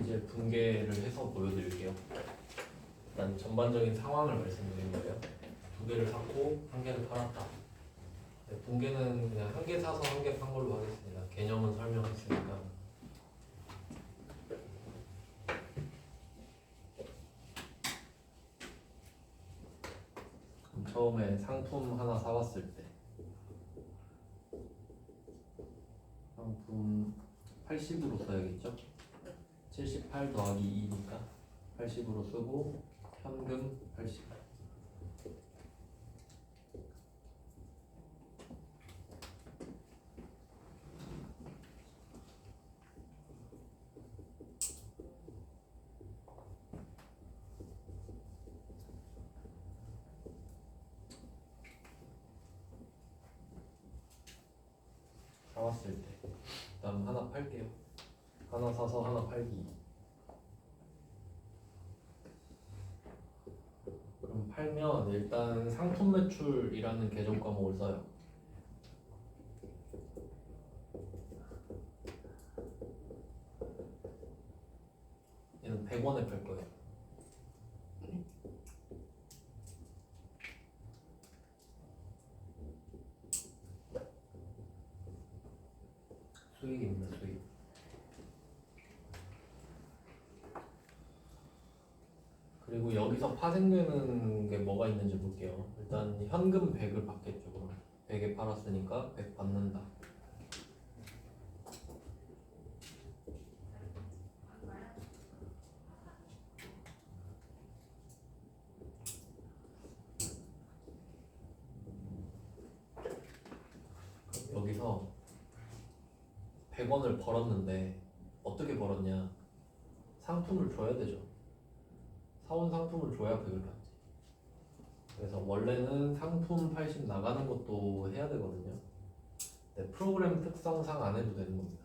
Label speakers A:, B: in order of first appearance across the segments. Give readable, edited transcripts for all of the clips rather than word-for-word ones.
A: 이제 분개를 해서 보여드릴게요. 일단 전반적인 상황을 말씀드린 거예요. 두 개를 샀고 한 개를 팔았다. 네, 분개는 그냥 한 개 사서 한 개 판 걸로 하겠습니다. 개념은 설명했으니까. 그럼 처음에 상품 하나 사왔을 때 상품 80으로 써야겠죠? 78 더하기 2니까 80으로 쓰고 현금 80. 사왔을 때 그다음 하나 팔게요. 하나 사서 하나 팔기. 그럼 팔면 일단 상품 매출이라는 계정 과목을 써요. 얘는 100원에 팔 거예요. 수익입니다, 수익. 그리고 여기서 파생되는 게 뭐가 있는지 볼게요. 일단 현금 100을 받겠죠. 그럼 100에 팔았으니까 100 받는다. 여기서 100원을 벌었는데 어떻게 벌었냐? 상품을 줘야 되죠. 사온 상품을 줘야 100을 받지. 그래서 원래는 상품 80 나가는 것도 해야 되거든요. 네, 프로그램 특성상 안 해도 되는 겁니다.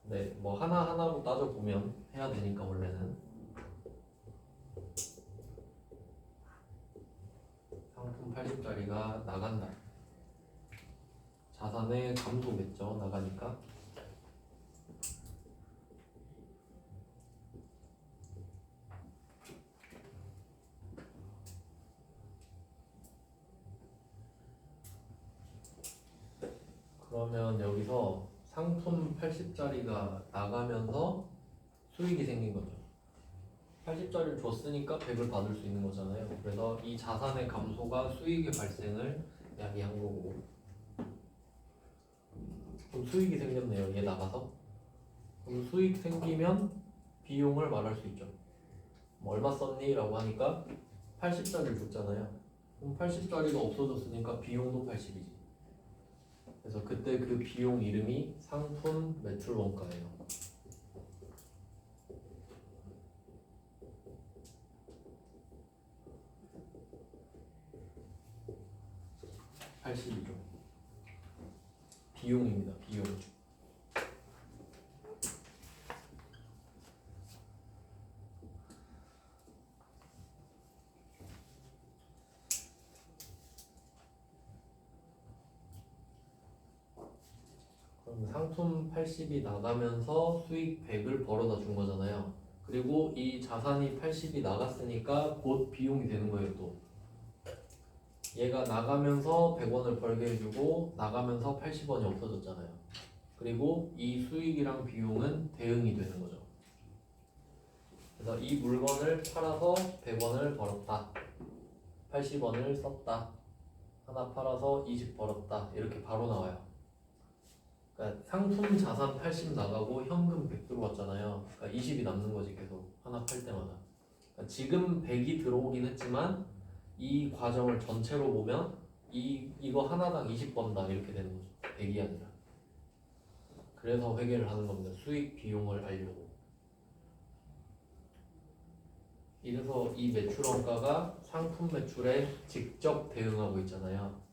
A: 네, 뭐 하나하나로 따져보면 해야 되니까 원래는 상품 80짜리가 나간다. 자산의 감소겠죠, 나가니까. 그러면 여기서 상품 80짜리가 나가면서 수익이 생긴 거죠. 80짜리를 줬으니까 100을 받을 수 있는 거잖아요. 그래서 이 자산의 감소가 수익의 발생을 야기한 거고. 그럼 수익이 생겼네요. 얘 나가서. 그럼 수익 생기면 비용을 말할 수 있죠. 뭐 얼마 썼니? 라고 하니까 80짜리를 줬잖아요. 그럼 80짜리가 없어졌으니까 비용도 80이지. 그래서 그때 그 비용 이름이 상품 매출 원가예요. 82죠. 비용입니다. 비용. 그럼 상품 80이 나가면서 수익 100을 벌어다 준 거잖아요. 그리고 이 자산이 80이 나갔으니까 곧 비용이 되는 거예요. 또 얘가 나가면서 100원을 벌게 해주고 나가면서 80원이 없어졌잖아요. 그리고 이 수익이랑 비용은 대응이 되는 거죠. 그래서 이 물건을 팔아서 100원을 벌었다. 80원을 썼다. 하나 팔아서 20 벌었다. 이렇게 바로 나와요. 그러니까 상품 자산 80 나가고 현금 100 들어왔잖아요. 그러니까 20이 남는 거지 계속 하나 팔 때마다. 그러니까 지금 100이 들어오긴 했지만 이 과정을 전체로 보면 이거 하나당 20 번다 이렇게 되는 거죠. 100이 아니라. 그래서 회계를 하는 겁니다. 수익 비용을 알려고. 이래서 이 매출원가가 상품 매출에 직접 대응하고 있잖아요.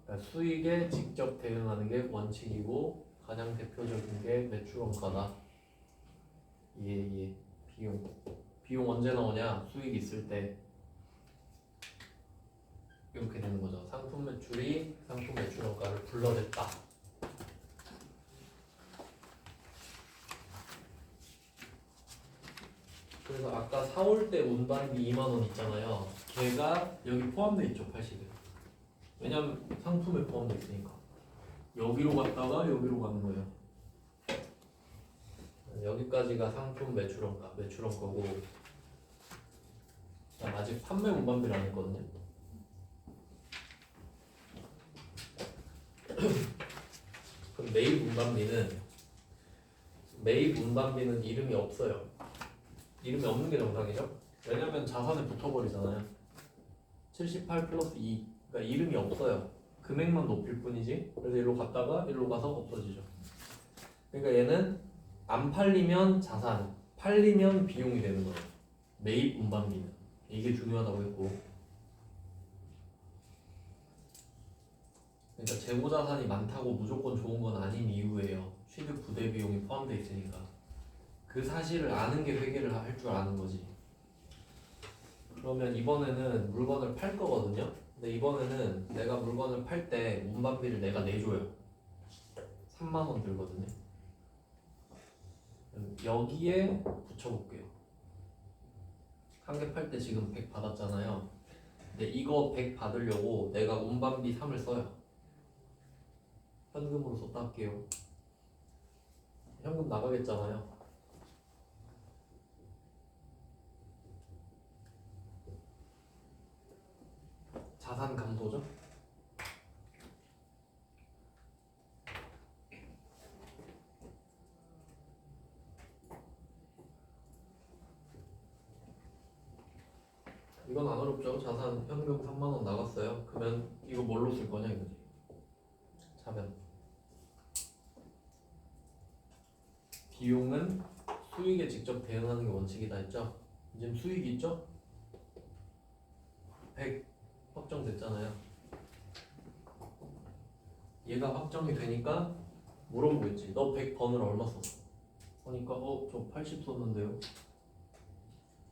A: 그러니까 수익에 직접 대응하는 게 원칙이고 가장 대표적인 게 매출원가다. 예. 비용 언제 나오냐? 수익 있을 때. 이렇게 되는 거죠. 상품 매출이 상품 매출원가를 불러냈다. 그래서 아까 사올 때 운반비 2만 원 있잖아요. 걔가 여기 포함되어 있죠, 80에. 왜냐면 상품에 포함되어 있으니까. 여기로 갔다가 여기로 가는 거예요. 여기까지가 상품 매출원 거고. 아직 판매 운반비를 안 했거든요. 그럼 매입 운반비는 이름이 없어요. 이름이 없는 게 정상이죠? 왜냐면 자산에 붙어버리잖아요. 78 플러스 2. 그러니까 이름이 없어요. 금액만 높일 뿐이지. 그래서 일로 갔다가 일로 가서 없어지죠. 그러니까 얘는 안 팔리면 자산, 팔리면 비용이 되는 거예요. 매입 운반비는. 이게 중요하다고 했고. 그러니까 재고자산이 많다고 무조건 좋은 건 아닌 이유예요. 취득 부대 비용이 포함되어 있으니까. 그 사실을 아는 게 회계를 할 줄 아는 거지. 그러면 이번에는 물건을 팔 거거든요. 근데 이번에는 내가 물건을 팔 때 운반비를 내가 내줘요. 3만 원 들거든요. 여기에 붙여볼게요. 한 개 팔 때 지금 100 받았잖아요. 근데 이거 100 받으려고 내가 운반비 3을 써요. 현금으로 썼다 할게요. 현금 나가겠잖아요. 자산 감소죠? 이건 안 어렵죠? 자산 현금 3만 원 나갔어요. 그러면 이거 뭘로 쓸 거냐 이거지. 차면 비용은 수익에 직접 대응하는 게 원칙이다 했죠? 지금 수익이 있죠? 100 확정됐잖아요. 얘가 확정이 되니까 물어보고 있지. 너 100 번을 얼마 썼어? 그러니까 저 80 썼는데요.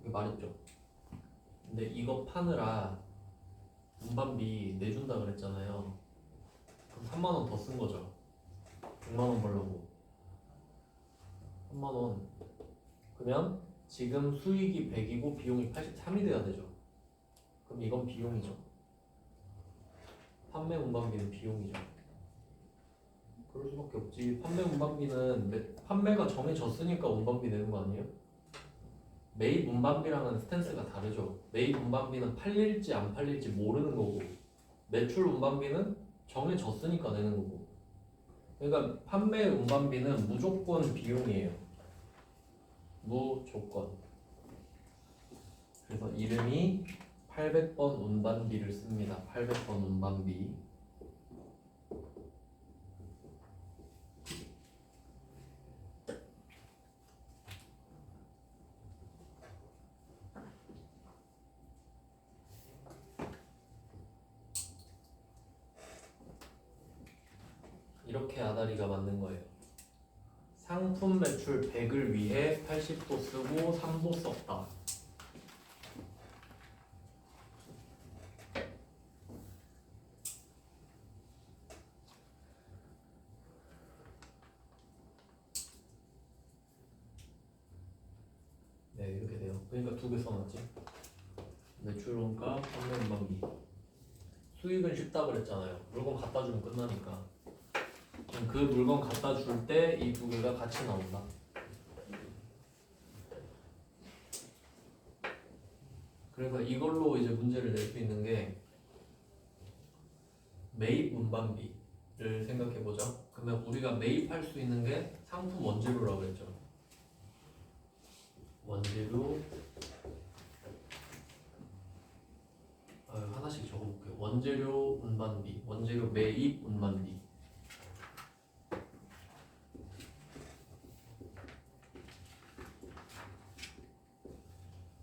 A: 이게 말했죠. 근데 이거 파느라 운반비 내준다 그랬잖아요. 그럼 3만 원 더 쓴 거죠. 100만 원 벌려고 3만 원. 그러면 지금 수익이 100이고 비용이 83이 돼야 되죠. 그럼 이건 비용이죠. 판매 운반비는 비용이죠. 그럴 수밖에 없지. 판매 운반비는 판매가 정해졌으니까 운반비 내는 거 아니에요? 매입 운반비랑은 스탠스가 다르죠. 매입 운반비는 팔릴지 안 팔릴지 모르는 거고, 매출 운반비는 정해졌으니까 내는 거고. 그러니까 판매 운반비는 무조건 비용이에요. 무조건. 그래서 이름이 800번 운반비를 씁니다. 800번 운반비. 이렇게 아다리가 맞는 거예요. 상품 매출 100을 위해 80도 쓰고 3도 썼다. 네, 이렇게 돼요. 그러니까 두 개 써놨지. 매출원가, 판매 운반비. 수익은 쉽다 그랬잖아요. 물건 갖다 주면 끝나니까. 그럼 그 물건 갖다 줄 때 이 두 개가 같이 나온다. 그래서 이걸로 이제 문제를 낼 수 있는 게 매입 운반비를 생각해 보죠. 그러면 우리가 매입할 수 있는 게 상품 원재료라고 했죠. 원재료 하나씩 적어볼게요. 원재료 운반비, 원재료 매입 운반비.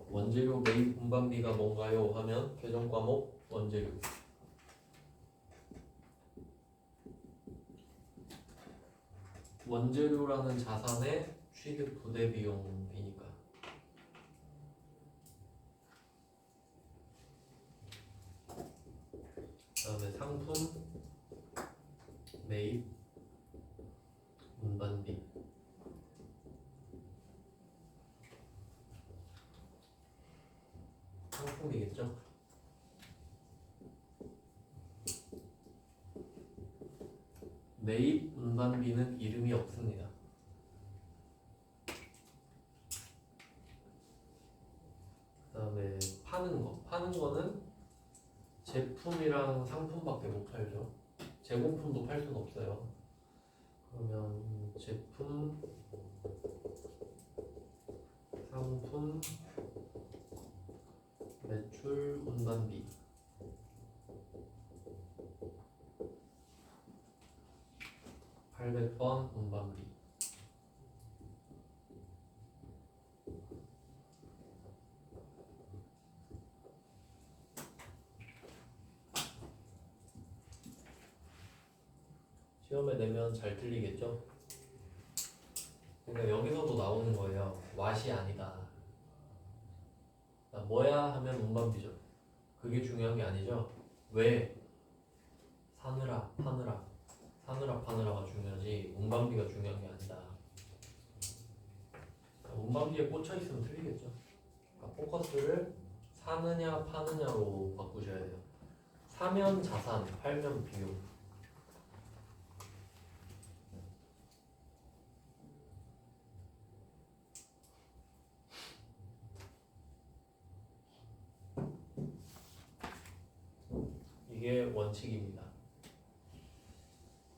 A: 원재료 매입 운반비가 뭔가요? 하면 개정 과목 원재료. 원재료라는 자산의 취득 부대 비용이니까. 그다음에 상품 매입 운반비. 매입 운반비는 이름이 없습니다. 그 다음에 파는 거는 제품이랑 상품밖에 못 팔죠. 제공품도 팔 수는 없어요. 그러면 제품, 상품, 매출, 운반비. (800번) 운반비. 시험에 내면 잘 틀리겠죠? 그러니까 여기서도 나오는 거예요. 왓이 아니다. 뭐야 하면 운반비죠. 그게 중요한 게 아니죠. 왜? 사느라 파느라가 중요하지 운반비가 중요한 게 아니다. 운반비에 꽂혀 있으면 틀리겠죠. 그러니까 포커스를 사느냐 파느냐로 바꾸셔야 돼요. 사면 자산, 팔면 비용. 이게 원칙입니다.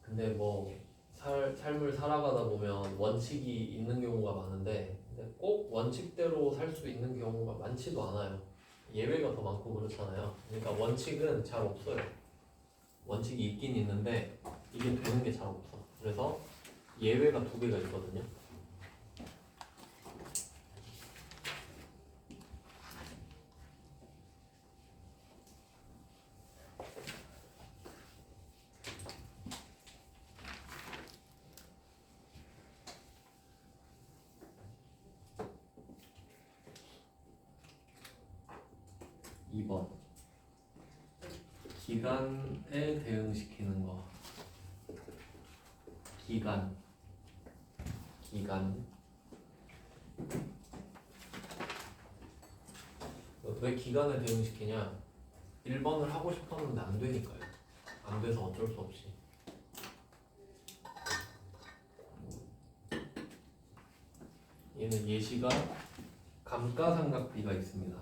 A: 근데 뭐 삶을 살아가다 보면 원칙이 있는 경우가 많은데 근데 꼭 원칙대로 살 수 있는 경우가 많지도 않아요. 예외가 더 많고 그렇잖아요. 그러니까 원칙은 잘 없어요. 원칙이 있긴 있는데 이게 되는 게 잘 없어. 그래서 예외가 2개가 있거든요. (2번) 기간에 대응시키는 거. 기간 왜 기간에 대응시키냐? 1번을 하고 싶었는데 안 되니까요. 안 돼서 어쩔 수 없이. 얘는 예시가 감가상각비가 있습니다.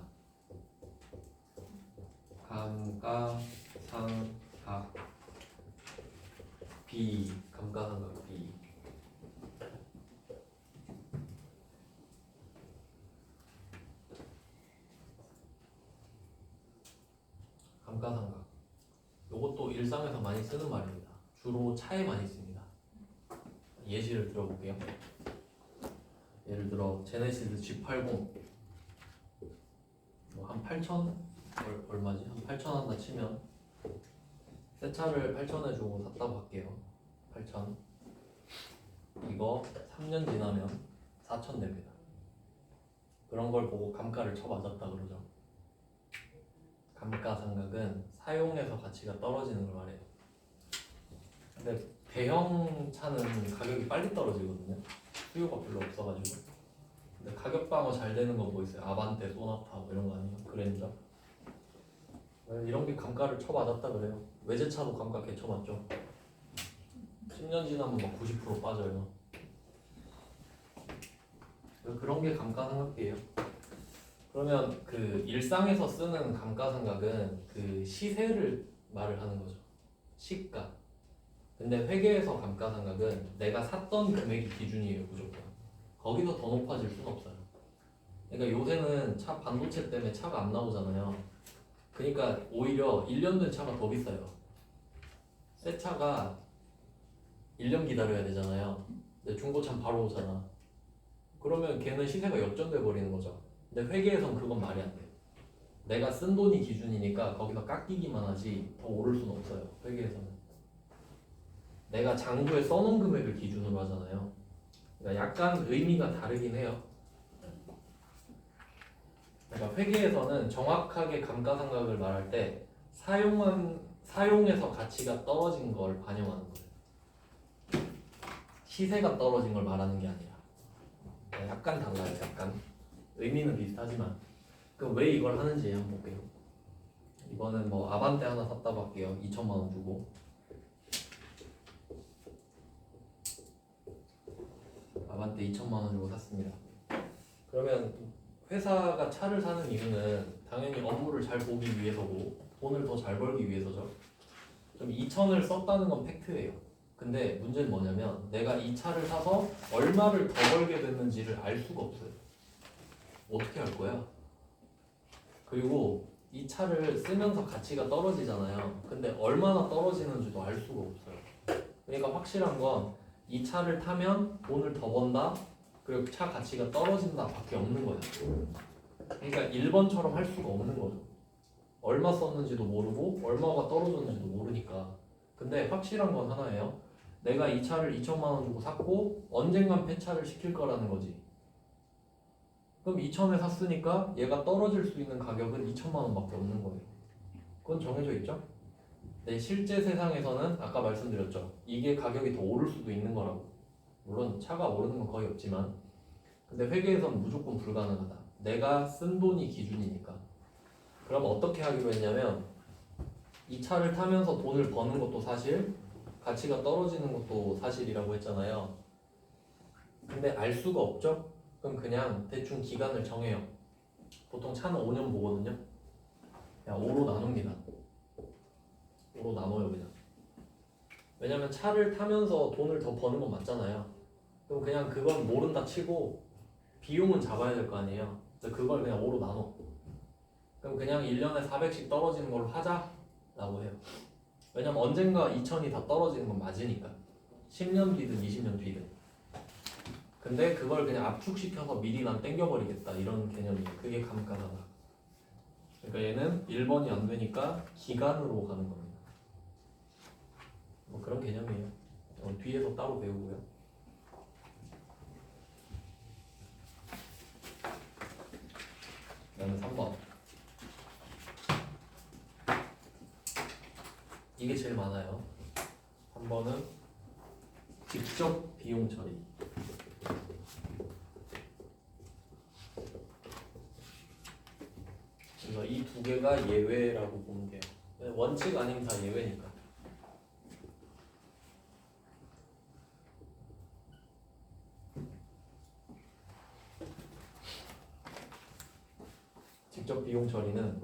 A: 감가상각비. 감가상각. 요것도 일상에서 많이 쓰는 말입니다. 주로 차에 많이 씁니다. 예시를 들어볼게요. 예를 들어 제네시스 G80 한 8,000 얼마지? 한 8,000 한다 치면 새 차를 8,000에 주고 샀다고 할게요. 8,000 이거 3년 지나면 4,000 됩니다. 그런 걸 보고 감가를 쳐맞았다 그러죠. 감가상각은 사용해서 가치가 떨어지는 걸 말해요. 근데 대형 차는 가격이 빨리 떨어지거든요. 수요가 별로 없어가지고. 근데 가격 방어 잘 되는 거 뭐 있어요? 아반떼, 소나타 뭐 이런 거 아니에요? 그랜저. 이런 게 감가를 쳐맞았다 그래요. 외제차도 감가 개 쳐맞죠. 10년 지나면 막 90% 빠져요. 그런 게 감가상각비예요. 그러면 그 일상에서 쓰는 감가상각은 그 시세를 말을 하는 거죠. 시가. 근데 회계에서 감가상각은 내가 샀던 금액이 기준이에요, 무조건. 거기서 더 높아질 수는 없어요. 그러니까 요새는 차 반도체 때문에 차가 안 나오잖아요. 그러니까 오히려 1년 된 차가 더 비싸요. 새 차가 1년 기다려야 되잖아요. 근데 중고차는 바로 오잖아. 그러면 걔는 시세가 역전돼 버리는 거죠. 근데 회계에선 그건 말이 안 돼. 내가 쓴 돈이 기준이니까 거기서 깎이기만 하지 더 오를 수는 없어요. 회계에서는. 내가 장부에 써놓은 금액을 기준으로 하잖아요. 그러니까 약간 의미가 다르긴 해요. 그러니까 회계에서는 정확하게 감가상각을 말할 때 사용해서 가치가 떨어진 걸 반영하는 거예요. 시세가 떨어진 걸 말하는 게 아니라. 약간 달라요. 약간 의미는 비슷하지만. 그럼 왜 이걸 하는지 한번 볼게요. 이거는 뭐 아반떼 하나 샀다고 할게요. 2천만 원 주고. 아반떼 2천만 원 주고 샀습니다. 그러면 회사가 차를 사는 이유는 당연히 업무를 잘 보기 위해서고 돈을 더 잘 벌기 위해서죠. 그럼 2천을 썼다는 건 팩트예요. 근데 문제는 뭐냐면 내가 이 차를 사서 얼마를 더 벌게 됐는지를 알 수가 없어요. 어떻게 할 거야? 그리고 이 차를 쓰면서 가치가 떨어지잖아요. 근데 얼마나 떨어지는지도 알 수가 없어요. 그러니까 확실한 건 이 차를 타면 돈을 더 번다, 그리고 차 가치가 떨어진다 밖에 없는 거예요. 그러니까 1번처럼 할 수가 없는 거죠. 얼마 썼는지도 모르고 얼마가 떨어졌는지도 모르니까. 근데 확실한 건 하나예요. 내가 이 차를 2천만 원 주고 샀고 언젠간 폐차를 시킬 거라는 거지. 그럼 2천에 샀으니까 얘가 떨어질 수 있는 가격은 2천만 원밖에 없는 거예요. 그건 정해져 있죠? 네, 실제 세상에서는 아까 말씀드렸죠. 이게 가격이 더 오를 수도 있는 거라고. 물론 차가 오르는 건 거의 없지만, 근데 회계에서는 무조건 불가능하다. 내가 쓴 돈이 기준이니까. 그럼 어떻게 하기로 했냐면 이 차를 타면서 돈을 버는 것도 사실, 가치가 떨어지는 것도 사실이라고 했잖아요. 근데 알 수가 없죠? 그럼 그냥 대충 기간을 정해요. 보통 차는 5년 보거든요. 그냥 5로 나눕니다. 5로 나눠요 그냥. 왜냐면 차를 타면서 돈을 더 버는 건 맞잖아요. 그럼 그냥 그건 모른다 치고 비용은 잡아야 될 거 아니에요. 그래서 그걸 그냥 5로 나눠. 그럼 그냥 1년에 400씩 떨어지는 걸로 하자라고 해요. 왜냐면 언젠가 2천이 다 떨어지는 건 맞으니까. 10년 뒤든 20년 뒤든. 근데 그걸 그냥 압축시켜서 미리 난 땡겨버리겠다 이런 개념이에요. 그게 감가상각. 그러니까 얘는 1번이 안 되니까 기간으로 가는 겁니다. 뭐 그런 개념이에요. 뒤에서 따로 배우고요. 그다음에 3번. 이게 제일 많아요. 3번은 직접 비용 처리. 그래서 이 두 개가 예외라고 보면 돼요. 원칙 아니면 다 예외니까. 직접 비용 처리는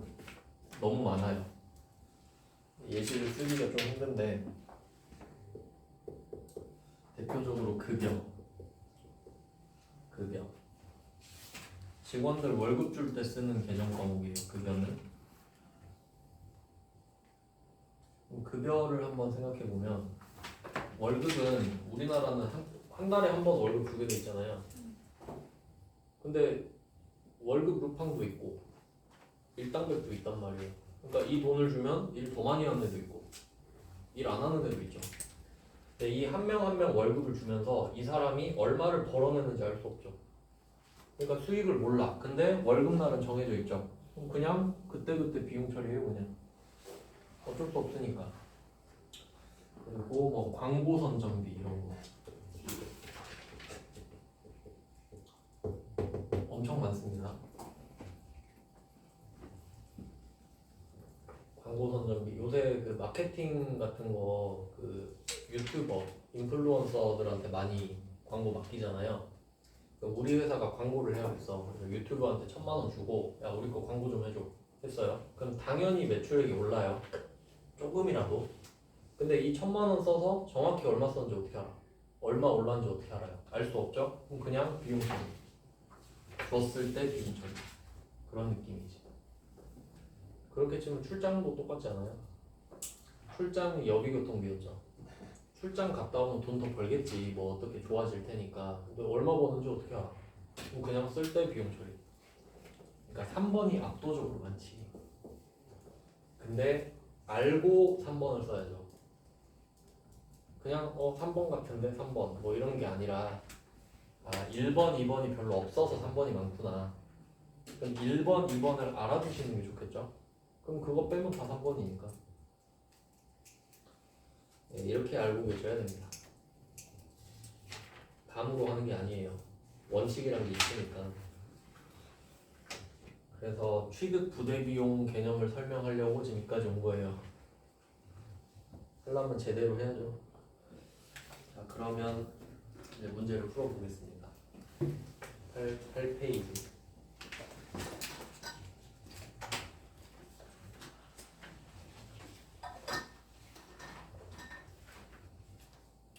A: 너무 많아요. 예시를 쓰기가 좀 힘든데 대표적으로 급여. 직원들 월급 줄 때 쓰는 계정 과목이에요. 급여는. 급여를 한번 생각해 보면 월급은 우리나라는 한 달에 한 번 월급 주게 돼 있잖아요. 근데 월급 루팡도 있고 일당백도 있단 말이에요. 그러니까 이 돈을 주면 일 더 많이 하는 애도 있고 일 안 하는 애도 있죠. 근데 이 한 명 한 명 월급을 주면서 이 사람이 얼마를 벌어내는지 알 수 없죠. 그러니까 수익을 몰라. 근데 월급날은 정해져 있죠. 그럼 그냥 그때그때 비용 처리해요. 그냥 어쩔 수 없으니까. 그리고 뭐 광고 선정비 이런 거 엄청 많습니다. 광고 선정비. 요새 그 마케팅 같은 거 그 유튜버, 인플루언서들한테 많이 광고 맡기잖아요. 우리 회사가 광고를 해야겠어. 그래서 유튜버한테 1,000만 원 주고 야 우리 거 광고 좀 해줘 했어요. 그럼 당연히 매출액이 올라요. 조금이라도. 근데 이 1,000만 원 써서 정확히 얼마 썼는지 어떻게 알아? 얼마 올랐는지 어떻게 알아요? 알 수 없죠? 그럼 그냥 비용 처리. 줬을 때 비용 처리. 그런 느낌이지. 그렇게 치면 출장도 똑같지 않아요? 출장이 여기교통비였죠. 출장 갔다 오면 돈 더 벌겠지. 뭐 어떻게 좋아질 테니까. 근데 얼마 버는지 어떻게 알아? 그럼 그냥 쓸 때 비용 처리. 그러니까 3번이 압도적으로 많지. 근데 알고 3번을 써야죠. 그냥 3번 같은데 3번 뭐 이런 게 아니라 1번, 2번이 별로 없어서 3번이 많구나. 그럼 1번, 2번을 알아두시는 게 좋겠죠? 그럼 그거 빼면 다 3번이니까. 네, 이렇게 알고 계셔야 됩니다. 감으로 하는 게 아니에요. 원칙이라는 게 있으니까. 그래서 취득 부대 비용 개념을 설명하려고 지금까지 온 거예요. 하려면 제대로 해야죠. 자, 그러면 이제 문제를 풀어보겠습니다. 8페이지.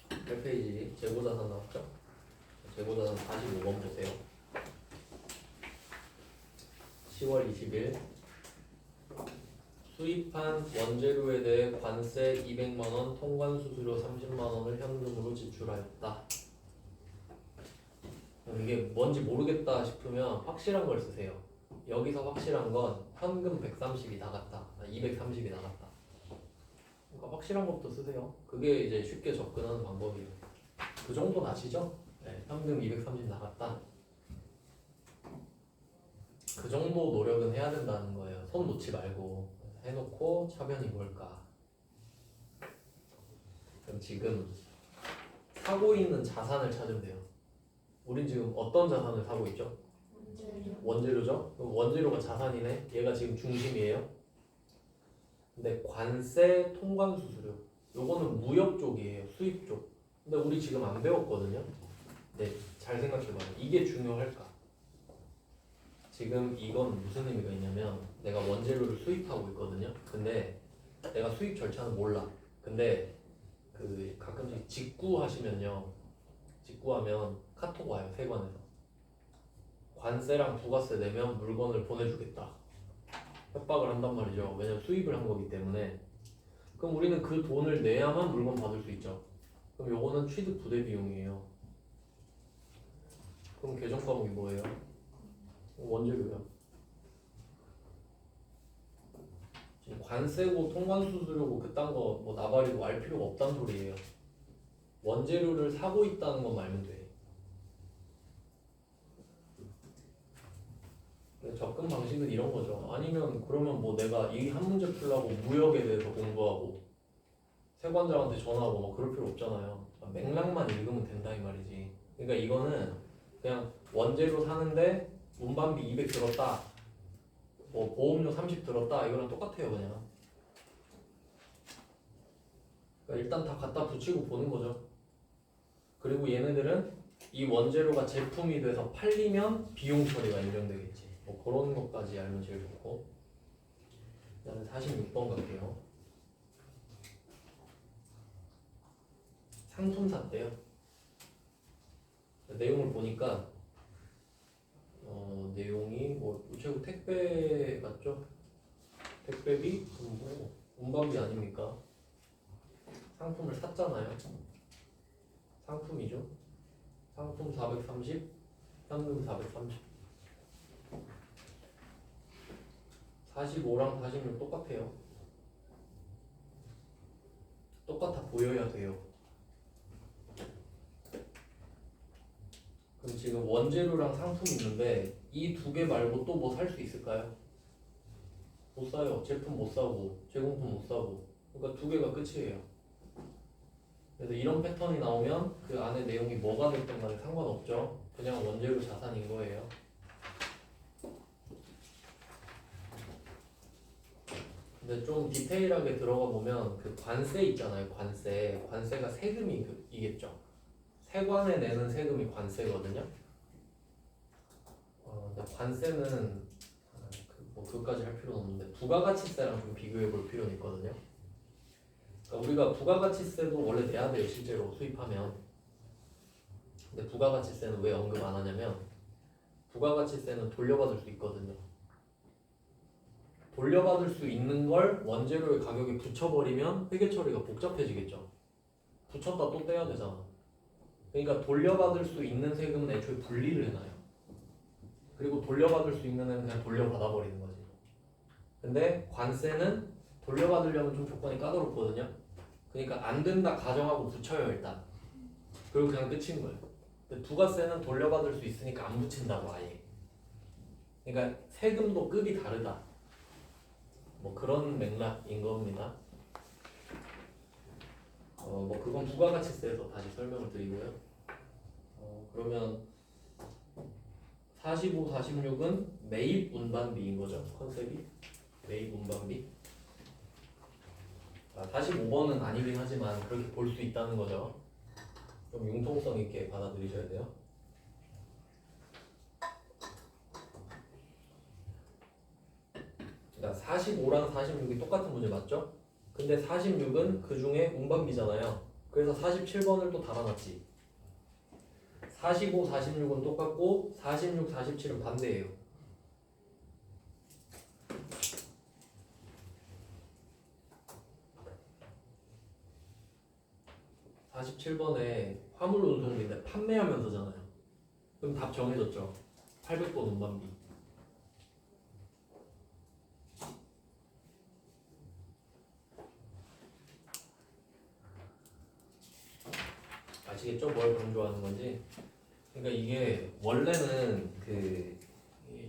A: 8페이지 재고자산 나왔죠? 재고자산 45번 보세요. 10월 20일 수입한 원재료에 대해 관세 200만원, 통관수수료 30만원을 현금으로 지출하였다. 이게 뭔지 모르겠다 싶으면 확실한 걸 쓰세요. 여기서 확실한 건 현금 130이 나갔다, 230이 나갔다. 그러니까 확실한 것부터 쓰세요. 그게 이제 쉽게 접근하는 방법이에요. 그 정도는 아시죠? 네, 현금 230 나갔다. 그 정도 노력은 해야 된다는 거예요. 손 놓지 말고 해놓고 차변이 뭘까? 그럼 지금 사고 있는 자산을 찾으면 돼요. 우린 지금 어떤 자산을 사고 있죠? 원재료죠? 그럼 원재료가 자산이네. 얘가 지금 중심이에요. 근데 관세, 통관수수료 요거는 무역 쪽이에요. 수입 쪽. 근데 우리 지금 안 배웠거든요. 네, 잘 생각해봐요. 이게 중요할까? 지금 이건 무슨 의미가 있냐면 내가 원재료를 수입하고 있거든요. 근데 내가 수입 절차는 몰라. 근데 그 가끔씩 직구하시면요, 직구하면 카톡 와요. 세관에서 관세랑 부가세 내면 물건을 보내주겠다 협박을 한단 말이죠. 왜냐면 수입을 한 거기 때문에. 그럼 우리는 그 돈을 내야만 물건 받을 수 있죠. 그럼 요거는 취득 부대 비용이에요. 그럼 계정 과목이 뭐예요? 원재료요. 지금 관세고 통관수수료고 그딴 거 뭐 나발이고 알 필요가 없단 소리예요. 원재료를 사고 있다는 것만 알면 돼. 접근 방식은 이런 거죠. 아니면 그러면 뭐 내가 이 한 문제 풀려고 무역에 대해서 공부하고 세관장한테 전화하고 뭐 그럴 필요 없잖아요. 맥락만 읽으면 된다 이 말이지. 그러니까 이거는 그냥 원재료 사는데 운반비 200 들었다, 뭐 보험료 30 들었다, 이거랑 똑같아요 그냥. 그러니까 일단 다 갖다 붙이고 보는 거죠. 그리고 얘네들은 이 원재료가 제품이 돼서 팔리면 비용 처리가 인정되겠지. 뭐 그런 것까지 알면 제일 좋고. 그다음에 46번 갈게요. 상품 샀대요. 내용을 보니까 내용이 뭐 우체국 택배 맞죠? 택배비? 뭐 운반비 아닙니까? 상품을 샀잖아요. 상품이죠. 상품 430, 현금 430. 45랑 46 똑같아요. 똑같아 보여야 돼요. 그럼 지금 원재료랑 상품 있는데 이 두 개 말고 또 뭐 살 수 있을까요? 못 사요. 제품 못 사고 제공품 못 사고. 그러니까 두 개가 끝이에요. 그래서 이런 패턴이 나오면 그 안에 내용이 뭐가 됐든 간에 상관없죠. 그냥 원재료 자산인 거예요. 근데 좀 디테일하게 들어가 보면 그 관세 있잖아요. 관세가 세금이겠죠. 세관에 내는 세금이 관세거든요. 근데 관세는 뭐 그것까지 할 필요는 없는데 부가가치세랑 좀 비교해 볼 필요는 있거든요. 그러니까 우리가 부가가치세도 원래 내야 돼요. 실제로 수입하면. 근데 부가가치세는 왜 언급 안 하냐면 부가가치세는 돌려받을 수 있거든요. 돌려받을 수 있는 걸 원재료의 가격에 붙여버리면 회계 처리가 복잡해지겠죠. 붙였다 또 떼야 되잖아. 그러니까 돌려받을 수 있는 세금은 애초에 분리를 해놔요. 그리고 돌려받을 수 있는 애는 그냥 돌려받아 버리는 거지. 근데 관세는 돌려받으려면 좀 조건이 까다롭거든요. 그러니까 안 된다 가정하고 붙여요 일단. 그리고 그냥 끝인 거예요. 근데 부가세는 돌려받을 수 있으니까 안 붙인다고 아예. 그러니까 세금도 급이 다르다. 뭐 그런 맥락인 겁니다. 뭐 그건 부가가치세에서 다시 설명을 드리고요. 그러면 45, 46은 매입 운반비인 거죠. 컨셉이 매입 운반비. 45번은 아니긴 하지만 그렇게 볼 수 있다는 거죠. 좀 융통성 있게 받아들이셔야 돼요. 45랑 46이 똑같은 문제 맞죠? 근데 46은 그 중에 운반비잖아요. 그래서 47번을 또 달아놨지. 45, 46은 똑같고 46, 47은 반대예요. 사십칠 번에 화물 운송비인데 판매하면서잖아요. 그럼 답 정해졌죠. 800번 운반비. 아시겠죠? 뭘 강조하는 건지. 그러니까 이게 원래는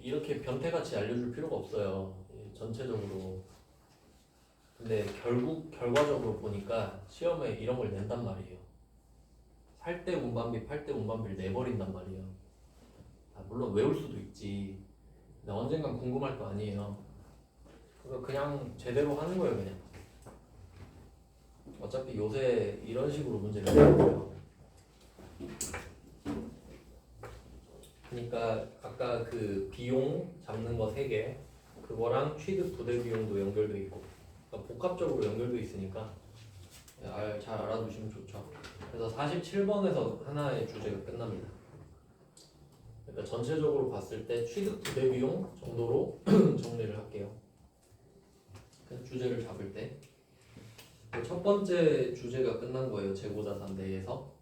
A: 이렇게 변태같이 알려줄 필요가 없어요. 전체적으로. 근데 결과적으로 보니까 시험에 이런 걸 낸단 말이에요. 살 때 운반비, 팔 때 운반비를 내버린단 말이에요. 물론 외울 수도 있지. 근데 언젠간 궁금할 거 아니에요. 그래서 그냥 제대로 하는 거예요, 그냥. 어차피 요새 이런 식으로 문제를 내요. 그러니까 아까 그 비용 잡는 거 3개, 그거랑 취득 부대 비용도 연결돼 있고, 그러니까 복합적으로 연결돼 있으니까 잘 알아두시면 좋죠. 그래서 47번에서 하나의 주제가 끝납니다. 그러니까 전체적으로 봤을 때 취득 부대 비용 정도로 정리를 할게요. 주제를 잡을 때. 첫 번째 주제가 끝난 거예요. 재고자산 내에서.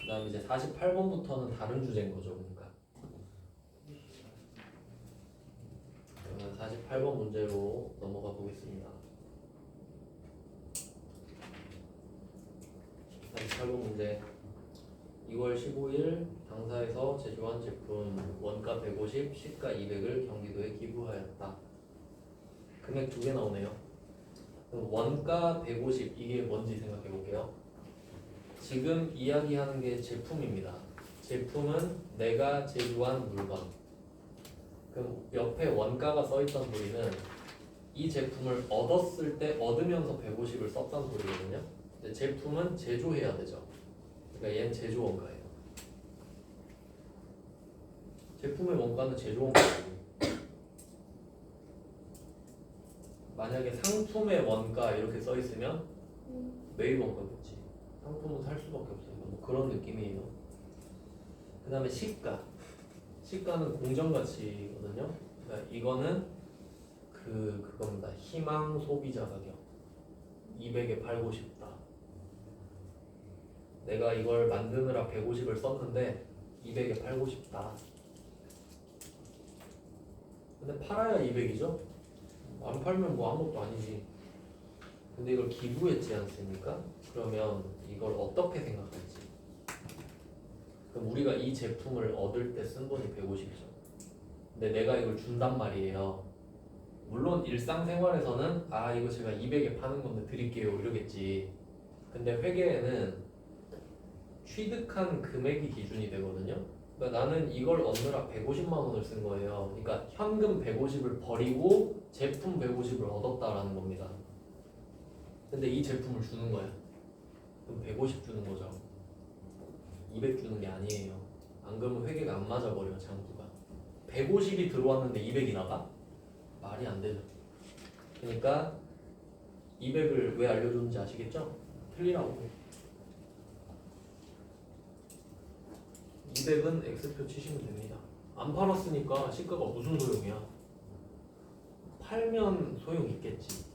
A: 그 다음에 이제 48번부터는 다른 주제인 거죠. 그러니까. 그러면 48번 문제로 넘어가 보겠습니다. 48번 문제. 2월 15일 당사에서 제조한 제품 원가 150, 시가 200을 경기도에 기부하였다. 금액 2개 나오네요. 그럼 원가 150 이게 뭔지 생각해 볼게요. 지금 이야기하는 게 제품입니다. 제품은 내가 제조한 물건. 그럼 옆에 원가가 써있던 소리는 이 제품을 얻었을 때 얻으면서 150을 썼던 소리거든요. 근데 제품은 제조해야 되죠. 그러니까 얘는 제조 원가예요. 제품의 원가는 제조 원가예요. 만약에 상품의 원가 이렇게 써 있으면 매입 원가겠지. 상품은 살 수밖에 없으니까 뭐 그런 느낌이에요. 그 다음에 시가. 시가는 공정가치거든요. 그러니까 이거는 그겁니다. 희망 소비자 가격. 200에 팔고 싶다. 내가 이걸 만드느라 150을 썼는데 200에 팔고 싶다. 근데 팔아야 200이죠? 안 팔면 뭐 아무것도 아니지. 근데 이걸 기부했지 않습니까? 그러면 이걸 어떻게 생각할지. 그럼 우리가 이 제품을 얻을 때 쓴 돈이 150이죠. 근데 내가 이걸 준단 말이에요. 물론 일상생활에서는 이거 제가 200에 파는 건데 드릴게요 이러겠지. 근데 회계에는 취득한 금액이 기준이 되거든요. 그러니까 나는 이걸 얻느라 150만 원을 쓴 거예요. 그러니까 현금 150을 버리고 제품 150을 얻었다라는 겁니다. 근데 이 제품을 주는 거야. 그럼 150 주는 거죠. 200 주는 게 아니에요. 안 그러면 회계가 안 맞아버려 장부가. 150이 들어왔는데 200이 나가? 말이 안 되죠. 그러니까 200을 왜 알려줬는지 아시겠죠? 틀리라고. 200은 X표 치시면 됩니다. 안 팔았으니까 시가가 무슨 소용이야? 팔면 소용 있겠지.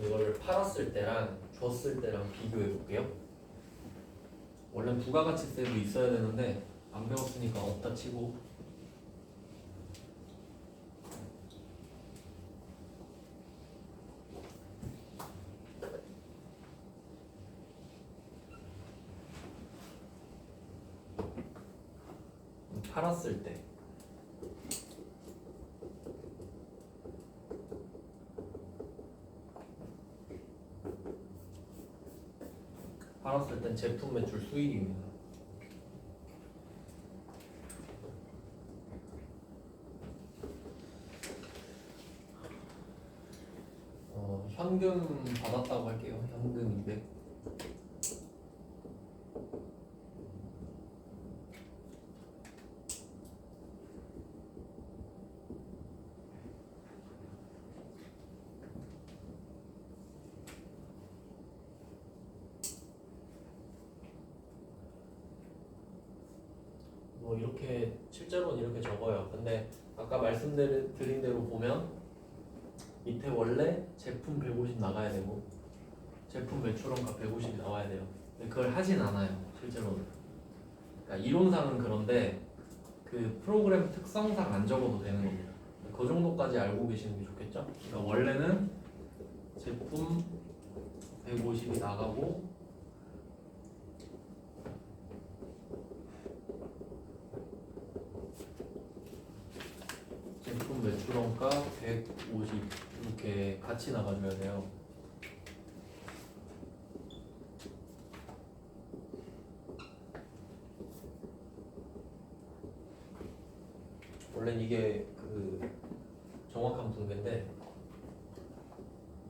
A: 이거를 팔았을 때랑 줬을 때랑 비교해 볼게요. 원래 부가가치세도 있어야 되는데 안 배웠으니까 없다 치고. 팔았을 때 팔았을 땐 제품 매출 수익입니다. 현금 받았다고 할게요. 현금 200. 뭐 이렇게 실제로는 이렇게 적어요. 근데 아까 말씀드린 대로 보면 밑에 원래 제품 150 나가야 되고 제품 매출원가 150이 나와야 돼요. 근데 그걸 하진 않아요. 실제로는. 그러니까 이론상은 그런데 그 프로그램 특성상 안 적어도 되는 겁니다. 그 정도까지 알고 계시는 게 좋겠죠? 그러니까 원래는 제품 150이 나가고 제품 매출원가 150 이렇게 같이 나가줘야 돼요. 원래는 이게 그 정확한 분배인데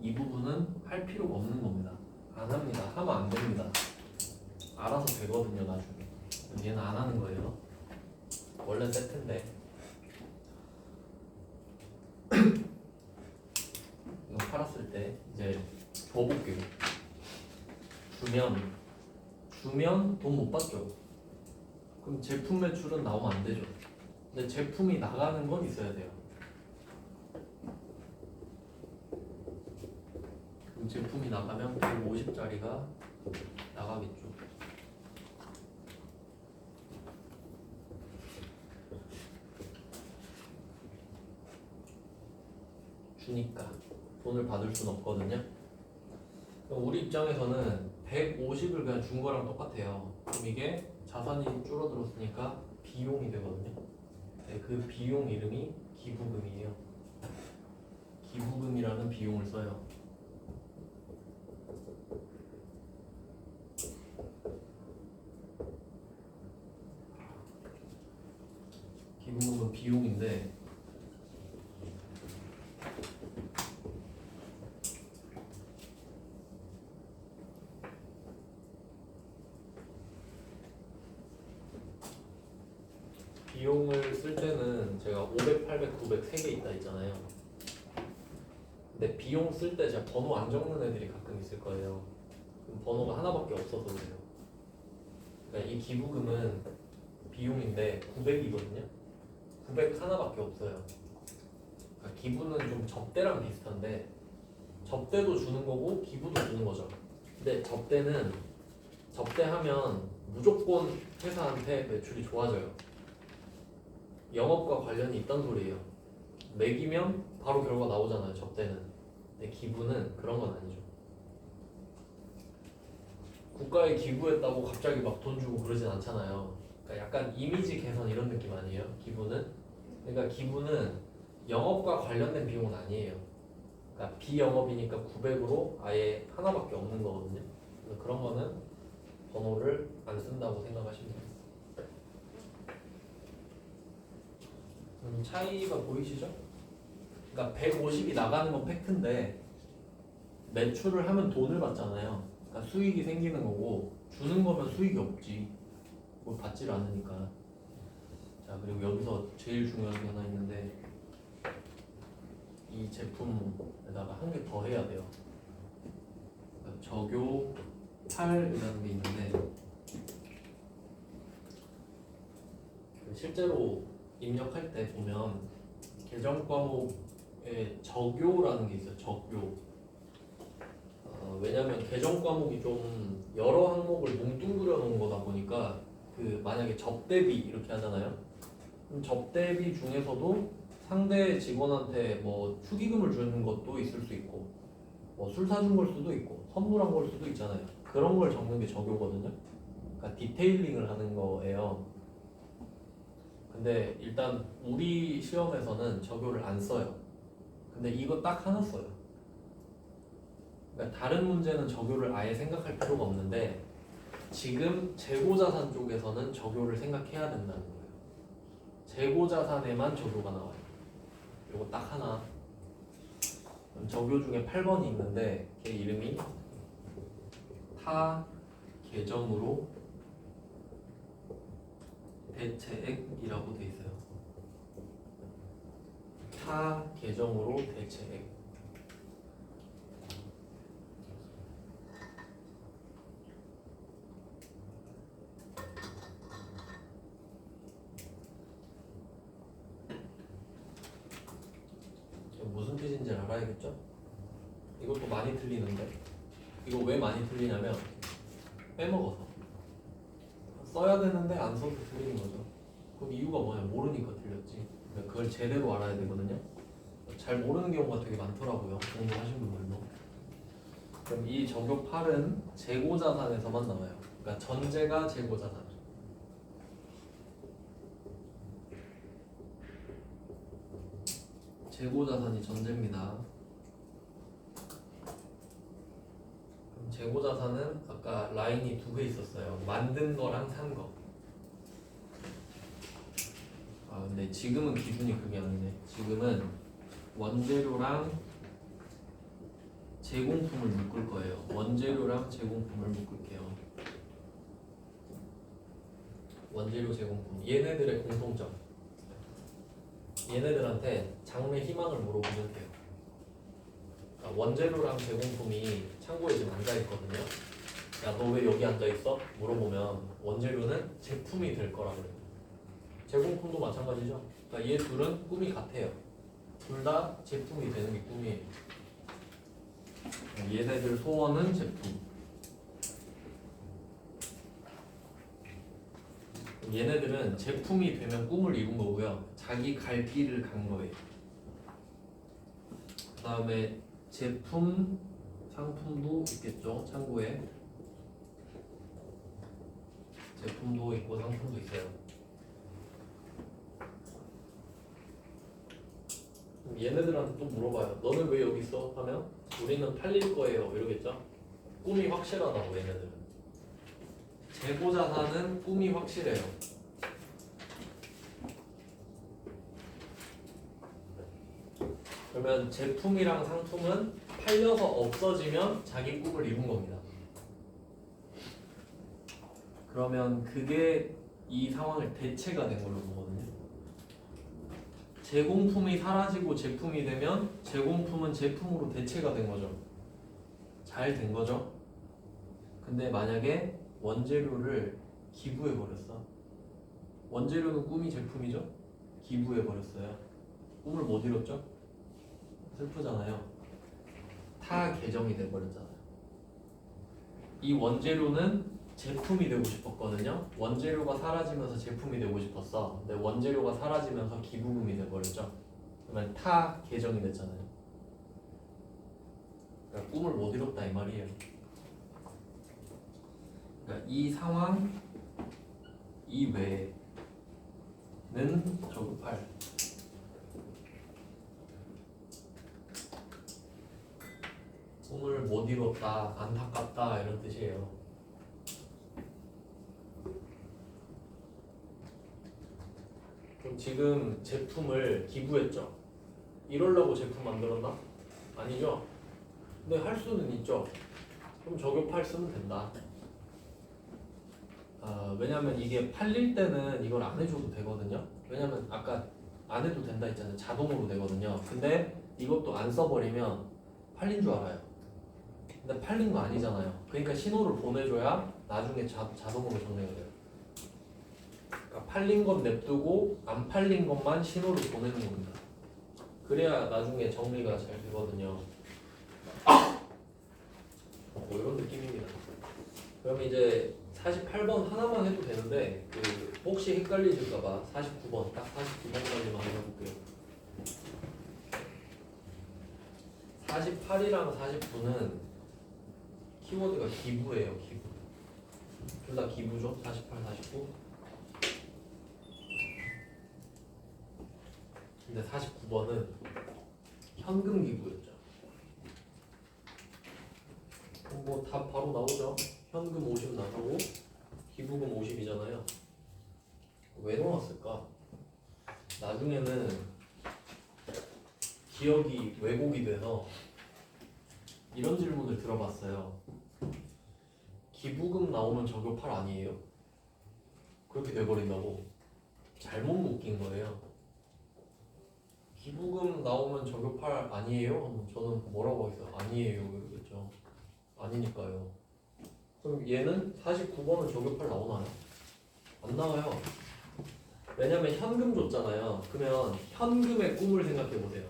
A: 이 부분은 할 필요가 없는 겁니다. 안 합니다. 하면 안 됩니다. 알아서 되거든요 나중에. 얘는 안 하는 거예요. 원래는 세트인데 이거 팔았을 때 이제 줘볼게요. 주면 돈 못 받죠. 그럼 제품 매출은 나오면 안 되죠. 근데 제품이 나가는 건 있어야 돼요. 그럼 제품이 나가면 150짜리가 나가겠죠. 주니까 돈을 받을 수는 없거든요. 우리 입장에서는 150을 그냥 준 거랑 똑같아요. 그럼 이게 자산이 줄어들었으니까 비용이 되거든요. 네, 그 비용 이름이 기부금이에요. 기부금이라는 비용을 써요. 기부금은 비용인데 비용을 쓸 때는 제가 500, 800, 900 3개 있다 했잖아요. 근데 비용 쓸 때 제가 번호 안 적는 애들이 가끔 있을 거예요. 그럼 번호가 하나밖에 없어서 그래요. 그러니까 이 기부금은 비용인데 900이거든요. 900 하나밖에 없어요. 그러니까 기부는 좀 접대랑 비슷한데 접대도 주는 거고 기부도 주는 거죠. 근데 접대하면 무조건 회사한테 매출이 좋아져요. 영업과 관련이 있단 소리예요. 매기면 바로 결과 나오잖아요. 접대는. 근데 기부는 그런 건 아니죠. 국가에 기부했다고 갑자기 막 돈 주고 그러진 않잖아요. 그러니까 약간 이미지 개선 이런 느낌 아니에요? 기부는? 그러니까 기부는 영업과 관련된 비용은 아니에요. 그러니까 비영업이니까 900으로 아예 하나밖에 없는 거거든요. 그래서 그런 거는 번호를 안 쓴다고 생각하시면 돼요. 차이가 보이시죠? 그러니까 150이 나가는 건 팩트인데 매출을 하면 돈을 받잖아요. 그러니까 수익이 생기는 거고 주는 거면 수익이 없지. 뭘 받질 않으니까. 자, 그리고 여기서 제일 중요한 게 하나 있는데 이 제품에다가 한 개 더 해야 돼요. 그러니까 적요 8이라는 게 있는데 실제로 입력할 때 보면 계정 과목에 적요라는 게 있어요. 적요. 왜냐면 계정 과목이 좀 여러 항목을 뭉뚱그려 놓은 거다 보니까 그 만약에 접대비 이렇게 하잖아요. 그럼 접대비 중에서도 상대 직원한테 뭐 축의금을 주는 것도 있을 수 있고 뭐 술 사준 걸 수도 있고 선물한 걸 수도 있잖아요. 그런 걸 적는 게 적요거든요. 그러니까 디테일링을 하는 거예요. 근데 일단 우리 시험에서는 적요를 안 써요. 근데 이거 딱 하나 써요. 그러니까 다른 문제는 적요를 아예 생각할 필요가 없는데 지금 재고자산 쪽에서는 적요를 생각해야 된다는 거예요. 재고자산에만 적요가 나와요. 이거 딱 하나. 적요 중에 8번이 있는데 걔 이름이 타 계정으로 대체액이라고 돼 있어요. 타 계정으로 대체액. 뜻인지 알아야겠죠? 이것도 많이 틀리는데 이거 왜 많이 틀리냐면 빼먹어서 써야 되는데 안 써도 틀리는 거죠. 그럼 이유가 뭐냐? 모르니까 틀렸지. 그러니까 그걸 제대로 알아야 되거든요. 잘 모르는 경우가 되게 많더라고요. 공부하신 분들도. 그럼 이 저격 8은 재고자산에서만 나와요. 그러니까 전제가 재고자산. 재고자산이 전제입니다. 그럼 재고자산은 아까 라인이 두 개 있었어요. 만든 거랑 산 거. 아 근데 지금은 기준이 그게 아니네. 지금은 원재료랑 제공품을 묶을 거예요. 원재료랑 제공품을 묶을게요. 원재료 제공품. 얘네들의 공통점. 얘네들한테 장래 희망을 물어보면 돼요. 그러니까 원재료랑 제공품이 창고에 지금 앉아 있거든요. 야, 너 왜 여기 앉아 있어? 물어보면 원재료는 제품이 될 거라 그래요. 제공품도 마찬가지죠. 그러니까 얘 둘은 꿈이 같아요. 둘 다 제품이 되는 게 꿈이에요. 얘네들 소원은 제품. 얘네들은 제품이 되면 꿈을 이룬 거고요. 자기 갈 길을 간 거예요. 그 다음에 제품, 상품도 있겠죠. 창고에 제품도 있고 상품도 있어요. 그럼 얘네들한테 또 물어봐요. 너는 왜 여기 있어? 하면 우리는 팔릴 거예요. 이러겠죠. 꿈이 확실하다고 얘네들은. 재고자산은 꿈이 확실해요. 그러면 제품이랑 상품은 팔려서 없어지면 자기 꿈을 이룬 겁니다. 그러면 그게 이 상황을 대체가 된 걸로 보거든요. 제공품이 사라지고 제품이 되면 제공품은 제품으로 대체가 된 거죠. 잘 된 거죠. 근데 만약에 원재료를 기부해 버렸어. 원재료는 꿈이 제품이죠. 기부해 버렸어요. 꿈을 못 이뤘죠. 슬프잖아요. 타 계정이 돼 버렸잖아요. 이 원재료는 제품이 되고 싶었거든요. 원재료가 사라지면서 제품이 되고 싶었어. 근데 원재료가 사라지면서 기부금이 돼 버렸죠. 그러면 타 계정이 됐잖아요. 그러니까 꿈을 못 이뤘다 이 말이에요. 그러니까 이 상황 이외에는 저급할 꿈을 못 이뤘다, 안타깝다 이런 뜻이에요. 그럼 지금 제품을 기부했죠. 이러려고 제품 만들었나? 아니죠. 근데 할 수는 있죠. 그럼 저격팔 쓰면 된다. 왜냐면 이게 팔릴 때는 이걸 안 해줘도 되거든요. 왜냐면 아까 안 해도 된다 했잖아요. 자동으로 되거든요. 근데 이것도 안 써버리면 팔린 줄 알아요. 근데 팔린 거 아니잖아요. 그러니까 신호를 보내줘야 나중에 자동으로 정리가 돼요. 그러니까 팔린 건 냅두고 안 팔린 것만 신호를 보내는 겁니다. 그래야 나중에 정리가 잘 되거든요. 뭐 이런 느낌입니다. 그럼 이제 48번 하나만 해도 되는데 혹시 헷갈리실까봐 49번 딱 49번까지만 해볼게요. 48이랑 49는 키워드가 기부예요. 기부. 둘 다 기부죠. 48, 49. 근데 49번은 현금 기부였죠. 뭐 답 바로 나오죠. 현금 50 나가고 기부금 50이잖아요. 왜 넣었을까? 나중에는 기억이 왜곡이 돼서 이런 질문을 들어봤어요. 기부금 나오면 저격팔 아니에요? 그렇게 돼버린다고. 잘못 묶인 거예요. 기부금 나오면 저격팔 아니에요? 저는 뭐라고 하겠어요? 아니에요 이러겠죠. 아니니까요. 그럼 얘는 49번은 저격팔 나오나요? 안 나와요. 왜냐면 현금 줬잖아요. 그러면 현금의 꿈을 생각해 보세요.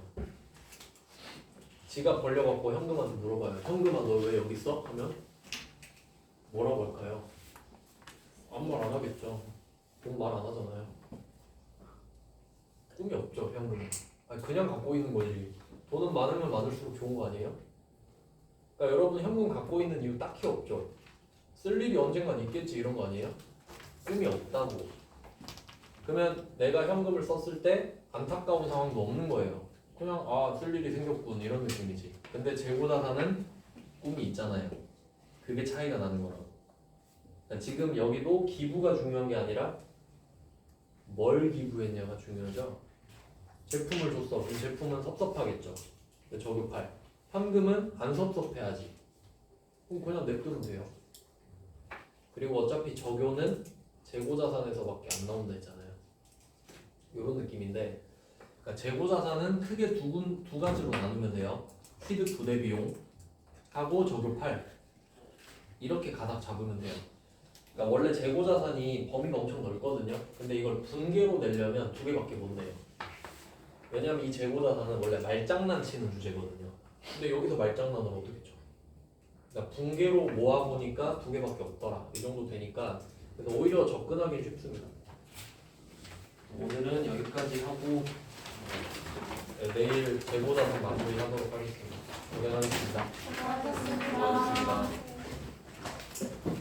A: 지가 벌려갖고 현금한테 물어봐요. 현금아 너 왜 여기 있어? 하면 뭐라고 할까요? 아무 말 안 하겠죠. 돈 말 안 하잖아요. 꿈이 없죠 현금은. 아니, 그냥 갖고 있는 거지. 돈은 많으면 많을수록 좋은 거 아니에요? 그러니까 여러분 현금 갖고 있는 이유 딱히 없죠. 쓸 일이 언젠간 있겠지 이런 거 아니에요? 꿈이 없다고. 그러면 내가 현금을 썼을 때 안타까운 상황도 없는 거예요. 그냥 아 쓸 일이 생겼군 이런 느낌이지. 근데 재고자산은 꿈이 있잖아요. 그게 차이가 나는 거라고. 그러니까 지금 여기도 기부가 중요한 게 아니라 뭘 기부했냐가 중요하죠. 제품을 줬어. 그 제품은 섭섭하겠죠. 저급할. 현금은 안 섭섭해야지. 그럼 그냥 냅두면 돼요. 그리고 어차피 적요는 재고자산에서밖에 안 나온다 했잖아요. 이런 느낌인데, 그러니까 재고자산은 크게 두 가지로 나누면 돼요. 취득 부대 비용 하고 적요팔 이렇게 가닥 잡으면 돼요. 그러니까 원래 재고자산이 범위가 엄청 넓거든요. 근데 이걸 분개로 내려면 두 개밖에 못 내요. 왜냐면 이 재고자산은 원래 말장난치는 주제거든요. 근데 여기서 말장난을 어떻게 쳐? 그러니까 분개로 모아보니까 두 개밖에 없더라. 이 정도 되니까 그래서 오히려 접근하기 쉽습니다. 오늘은 여기까지 하고 내일 재고자산 마무리하도록 하겠습니다. 고생하셨습니다.
B: 수고하셨습니다.
A: 수고하셨습니다.